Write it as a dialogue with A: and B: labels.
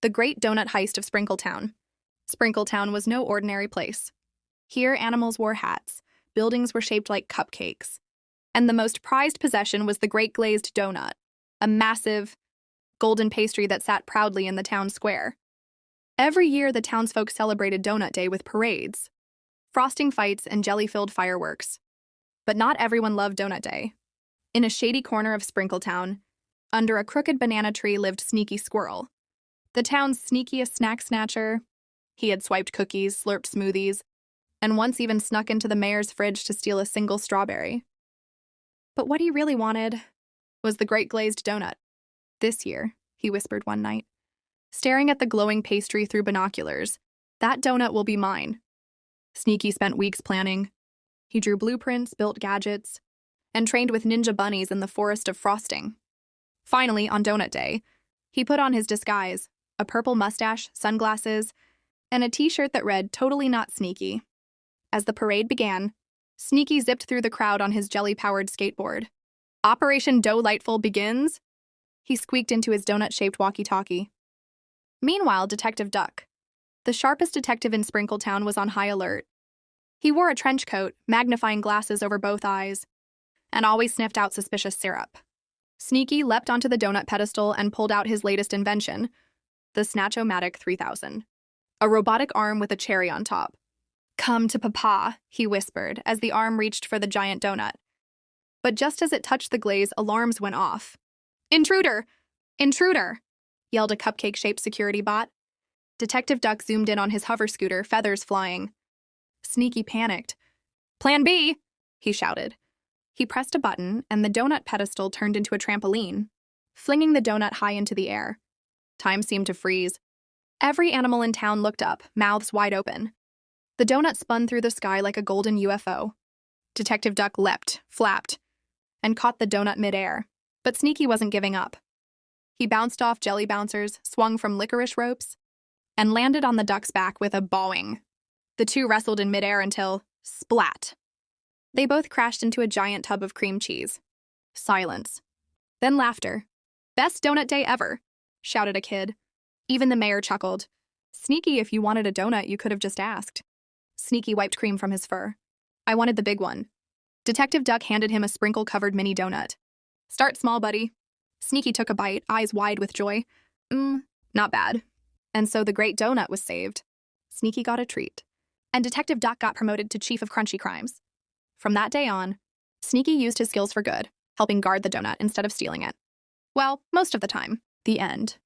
A: The Great Donut Heist of Sprinkletown. Sprinkletown was no ordinary place. Here, animals wore hats, buildings were shaped like cupcakes, and the most prized possession was the Great Glazed Donut, a massive, golden pastry that sat proudly in the town square. Every year, the townsfolk celebrated Donut Day with parades, frosting fights, and jelly-filled fireworks. But not everyone loved Donut Day. In a shady corner of Sprinkletown, under a crooked banana tree lived Sneaky Squirrel, the town's sneakiest snack snatcher. He had swiped cookies, slurped smoothies, and once even snuck into the mayor's fridge to steal a single strawberry. But what he really wanted was the Great Glazed Donut. "This year," he whispered one night, staring at the glowing pastry through binoculars, "that donut will be mine." Sneaky spent weeks planning. He drew blueprints, built gadgets, and trained with ninja bunnies in the forest of frosting. Finally, on Donut Day, he put on his disguise, a purple mustache, sunglasses, and a t-shirt that read, "Totally Not Sneaky." As the parade began, Sneaky zipped through the crowd on his jelly-powered skateboard. "Operation Doughtful begins," he squeaked into his donut-shaped walkie-talkie. Meanwhile, Detective Duck, the sharpest detective in Sprinkletown, was on high alert. He wore a trench coat, magnifying glasses over both eyes, and always sniffed out suspicious syrup. Sneaky leapt onto the donut pedestal and pulled out his latest invention, the Snatch-O-Matic 3000, a robotic arm with a cherry on top. "Come to Papa," he whispered as the arm reached for the giant donut. But just as it touched the glaze, alarms went off. "Intruder! Intruder!" yelled a cupcake-shaped security bot. Detective Duck zoomed in on his hover scooter, feathers flying. Sneaky panicked. "Plan B!" he shouted. He pressed a button, and the donut pedestal turned into a trampoline, flinging the donut high into the air. Time seemed to freeze. Every animal in town looked up, mouths wide open. The donut spun through the sky like a golden UFO. Detective Duck leapt, flapped, and caught the donut midair. But Sneaky wasn't giving up. He bounced off jelly bouncers, swung from licorice ropes, and landed on the duck's back with a boing. The two wrestled in midair until, splat. They both crashed into a giant tub of cream cheese. Silence. Then laughter. "Best donut day ever," shouted a kid. Even the mayor chuckled. "Sneaky, if you wanted a donut, you could have just asked." Sneaky wiped cream from his fur. "I wanted the big one." Detective Duck handed him a sprinkle-covered mini donut. "Start small, buddy." Sneaky took a bite, eyes wide with joy. Not bad." And so the Great Donut was saved. Sneaky got a treat. And Detective Duck got promoted to Chief of Crunchy Crimes. From that day on, Sneaky used his skills for good, helping guard the donut instead of stealing it. Well, most of the time. The end.